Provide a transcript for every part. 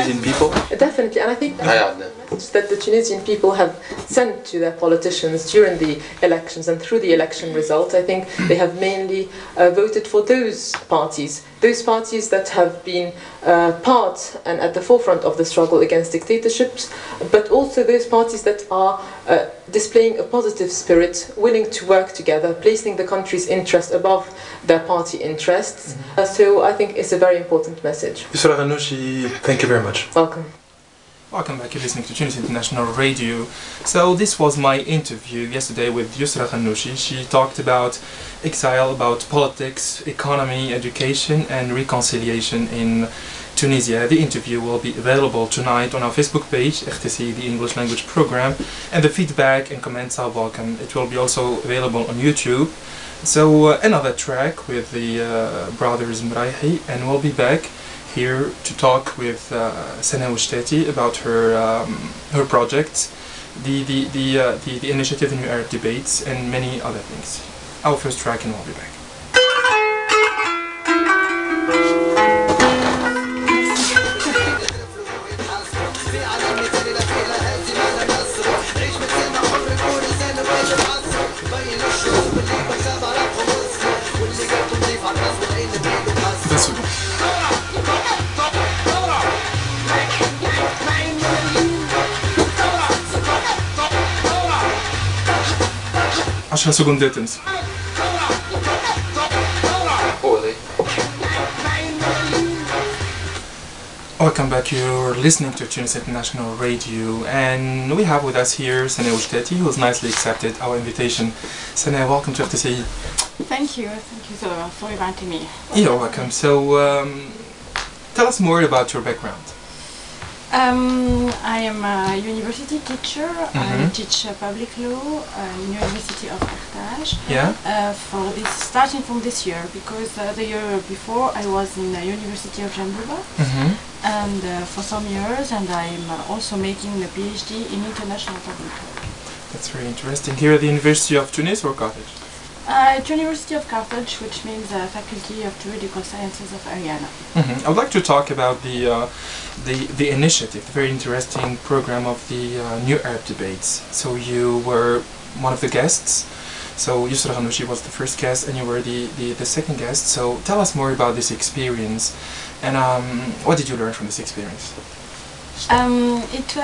Tunisian people? Definitely, and I think that the Tunisian people have sent to their politicians during the elections and through the election results, I think they have mainly voted for those parties that have been part and at the forefront of the struggle against dictatorships, but also those parties that are displaying a positive spirit, willing to work together, placing the country's interest above their party interests. So I think it's a very important message. Yusra Ghannouchi, thank you very much. Welcome. Welcome back, you're listening to Tunis International Radio. So this was my interview yesterday with Yusra Ghannouchi. She talked about exile, about politics, economy, education and reconciliation in Tunisia. The interview will be available tonight on our Facebook page, RTCI, the English language program, and the feedback and comments are welcome. It will be also available on YouTube. So another track with the brothers Mraihi, and we'll be back here to talk with Sana Ouechtati about her projects, the initiative, the New Arab Debates, and many other things. Our first track, and we'll be back. عشرة سكوندات انسى. Welcome back, you're listening to Tunis International Radio, and we have with us here Sana Ouechtati, who has nicely accepted our invitation. Sana, welcome to RTCI. Thank you for inviting me. You're welcome. So, tell us more about your background. I am a university teacher. I teach public law in University of Ouechtati. Yeah. Starting from this year, because the year before I was in the University of Jambuba, and for some years, and I'm also making a PhD in international public law. That's very interesting. Here at the University of Tunis or Carthage? At University of Carthage, which means Faculty of Juridical Sciences of Ariana. I would like to talk about the initiative, the very interesting program of the New Arab Debates. So you were one of the guests. So Yusra Ghannouchi was the first guest, and you were the second guest. So tell us more about this experience, and what did you learn from this experience? It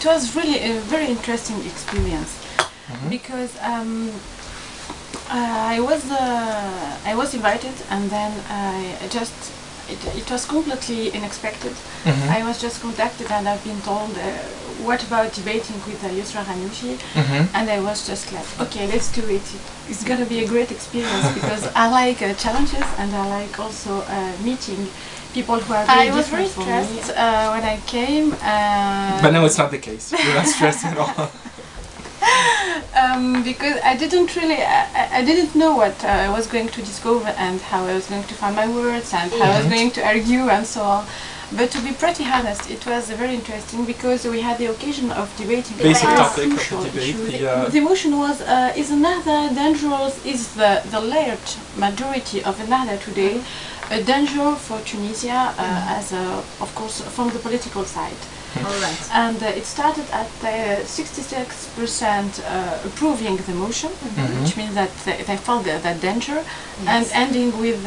was really a very interesting experience, because I was invited, and then it was completely unexpected. I was just contacted, and I've been told, what about debating with Yusra Ghannouchi? And I was just like, okay, let's do it. It's gonna be a great experience, because I like challenges, and I like also meeting people who are very different. I was very stressed when I came. But no, it's not the case. You're not stressed at all. Because I didn't know what I was going to discover, and how I was going to find my words, and how I was going to argue, and so on. But to be pretty honest, it was very interesting, because we had the occasion of debating basic topic of the debate. The motion was, is Ennahda dangerous? Is the layered majority of Ennahda today a danger for Tunisia, of course, from the political side? Alright. And it started at 66% approving the motion, which means that they felt that danger, and ending with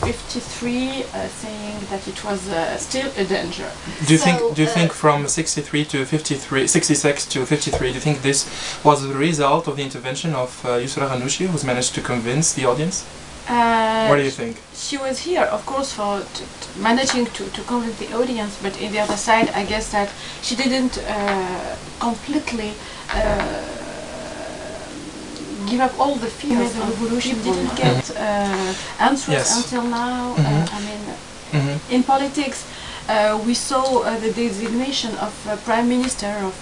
53 saying that it was still a danger. Do you think from 63 to 53, 66 to 53, do you think this was the result of the intervention of Yusra Ghannouchi, who's managed to convince the audience? What do you think? She was here, of course, for managing to convince the audience, but in the other side, I guess that she didn't completely give up all the fears of revolution. She didn't get answers until now. I mean, in politics, we saw the designation of Prime Minister, of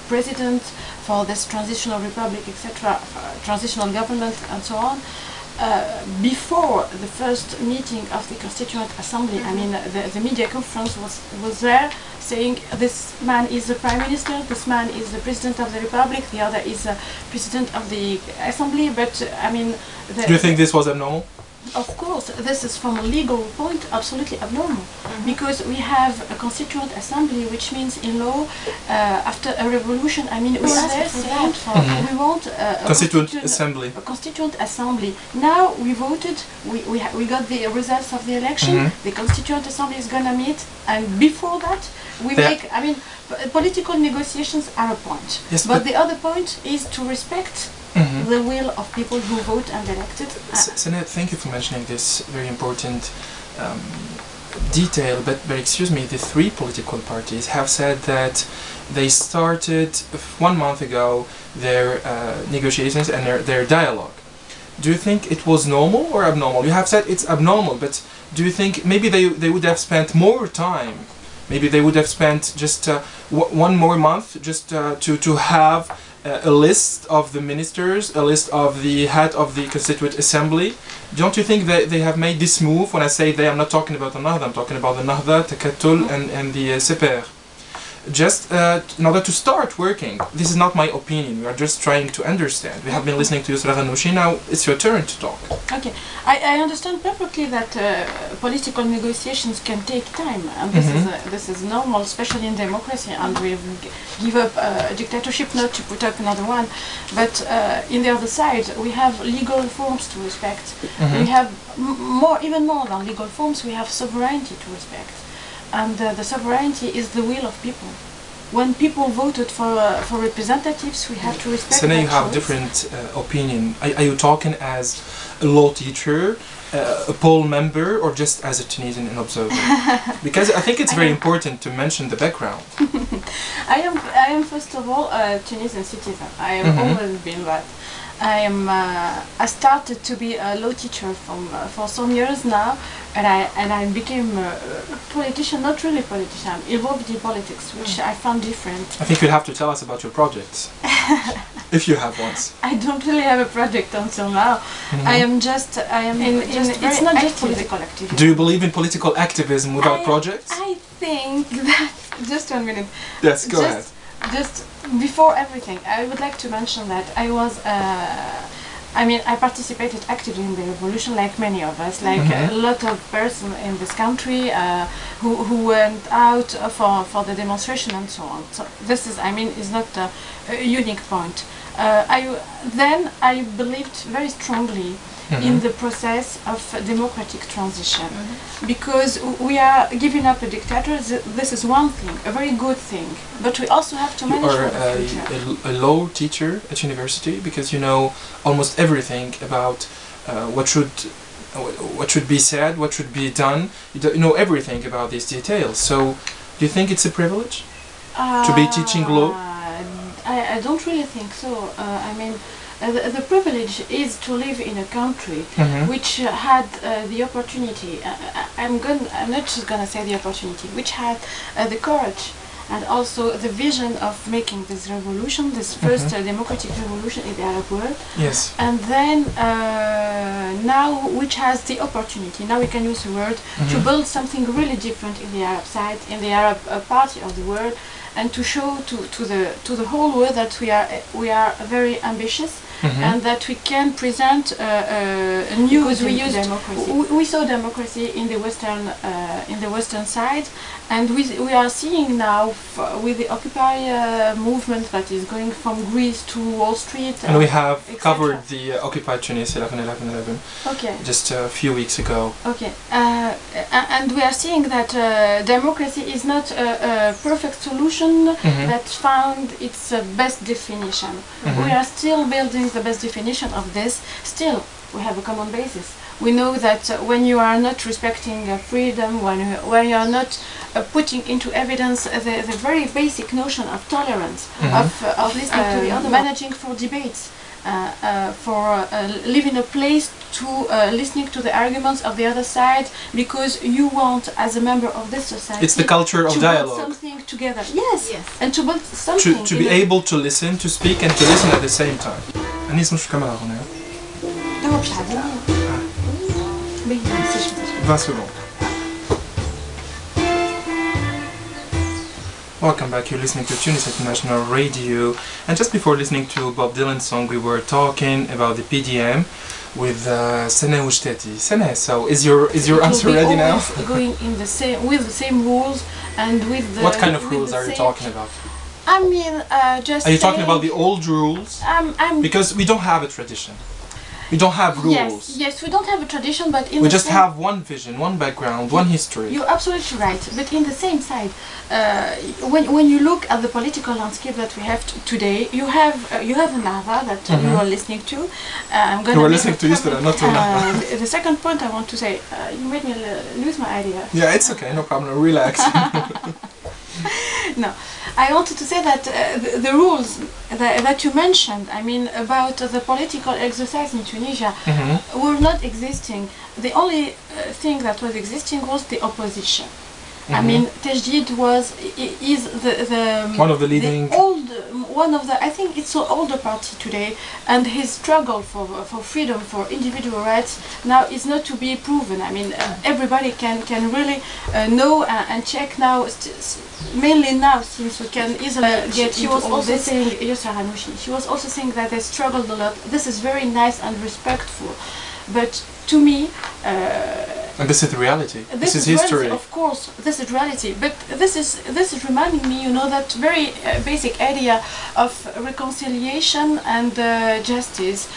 President for this transitional republic, etc., transitional government, and so on. Before the first meeting of the Constituent Assembly, I mean, the media conference was there, saying this man is the Prime Minister, this man is the President of the Republic, the other is the President of the Assembly, but I mean... Do you think this was abnormal? Of course, this is from a legal point absolutely abnormal, because we have a constituent assembly, which means in law, after a revolution, I mean, we asked for that. We want a constituent assembly. A constituent assembly. Now we voted. We got the results of the election. The constituent assembly is gonna meet, and before that, we make. I mean, political negotiations are a point, yes, but the other point is to respect the will of people who vote and elected. Sana, thank you for mentioning this very important detail, but excuse me, the three political parties have said that they started 1 month ago their negotiations and their dialogue. Do you think it was normal or abnormal? You have said it's abnormal, but do you think maybe they would have spent more time? Maybe they would have spent just 1 more month just to have a list of the ministers, a list of the head of the Constituent Assembly. Don't you think that they have made this move? When I say they, I'm not talking about the Nahda, I'm talking about the Nahda, Takatul and the Seper. Just in order to start working. This is not my opinion, we are just trying to understand. We have been listening to Yusra Ghannouchi, now it's your turn to talk. Okay, I understand perfectly that political negotiations can take time, and this is normal, especially in democracy, and we give up a dictatorship not to put up another one. But in the other side, we have legal forms to respect. We have even more than legal forms, we have sovereignty to respect. And the sovereignty is the will of people. When people voted for representatives, we have to respect. So now you have different opinion. Are you talking as a law teacher, a poll member, or just as a Tunisian and observer? Because I think it's very important to mention the background. I am first of all a Tunisian citizen. I have always been that. I started to be a law teacher for some years now, and I became a politician, not really politician, involved in politics, which I found different. I think you'll have to tell us about your projects, if you have ones. I don't really have a project until now. It's not just political activism. Do you believe in political activism without projects? I think that, just 1 minute. Yes, go ahead. Just before everything, I would like to mention that I participated actively in the revolution, like many of us, like a lot of persons in this country who went out for the demonstration and so on. So this is, is not a unique point. I believed very strongly in the process of democratic transition, because we are giving up a dictator. This is one thing, a very good thing, but we also have to manage for the future. A law teacher at university, because you know almost everything about what should be said, what should be done. You know everything about these details. So, do you think it's a privilege to be teaching law? I don't really think so. The privilege is to live in a country which had the opportunity, I'm not just going to say the opportunity, which had the courage and also the vision of making this revolution, this first democratic revolution in the Arab world. Yes. And then now which has the opportunity, now we can use the word, to build something really different in the Arab side, in the Arab party of the world, and to show to the whole world that we are very ambitious, and that we can present a new. Because democracy. We saw democracy in the western side, and we are seeing now with the Occupy movement that is going from Greece to Wall Street. And we have covered the Occupy Tunis 11/11/11. Okay. Just a few weeks ago. Okay. And we are seeing that democracy is not a perfect solution that found its best definition. We are still building the best definition of this. Still, we have a common basis. We know that when you are not respecting freedom, when you are not putting into evidence the very basic notion of tolerance, of listening to the other, managing for debates, for living a place to listening to the arguments of the other side, because you want, as a member of this society, it's the culture of dialogue, build something together. Yes, and to build something. To be able to listen, to speak, and to listen at the same time. أنيس مش كاميرا هنا. 20 seconds. Welcome back, you're listening to Tunis International Radio, and just before listening to Bob Dylan's song we were talking about the PDM. with Sana Ouechtati. Sana, so is your answer ready now? Going in the same with the same rules and with the. What kind of rules are you talking about? I mean, just. Are you talking about the old rules? Because we don't have a tradition. We don't have rules. Yes, we don't have a tradition, but we just have one vision, one background, one history. You're absolutely right. But in the same side, when you look at the political landscape that we have today, you have another that you are listening to. You were listening to Yusra, not to Nava. The second point I want to say, you made me lose my idea. Yeah, it's okay, no problem. Relax. No, I wanted to say that the rules that you mentioned, I mean, about the political exercise in Tunisia, were not existing. The only thing that was existing was the opposition. I mean, Tajdid is the one of the leading, I think it's an older party today, and his struggle for freedom, for individual rights now is not to be proven. I mean, everybody can really know and check now, mainly now, since we can easily get. She was also saying, Yusra Rached, she was also saying that they struggled a lot. This is very nice and respectful, but to me. And this is the reality. This is history. Reality, of course, this is reality. But this is reminding me, you know, that very basic idea of reconciliation and justice.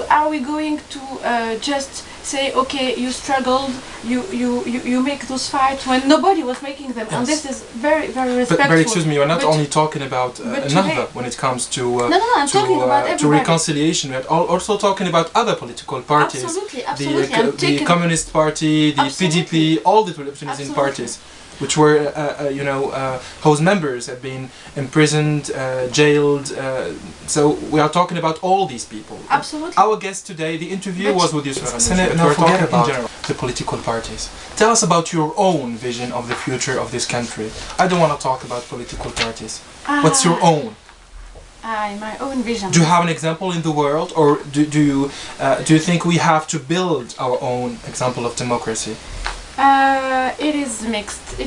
Are we going to just say, okay, you struggled, you make those fights when nobody was making them, and this is very respectful. But excuse me, you're not only talking about another when it comes to I'm talking about everybody. To reconciliation. We're also talking about other political parties. Absolutely. The Communist Party, the PDP, all the Tunisian parties, which were, whose members have been imprisoned, jailed. So we are talking about all these people. Absolutely. Our guest today, the interview was with Yusra Rached. We're talking about in general the political parties. Tell us about your own vision of the future of this country. I don't want to talk about political parties. What's your own? My own vision. Do you have an example in the world, or do you think we have to build our own example of democracy? It is mixed.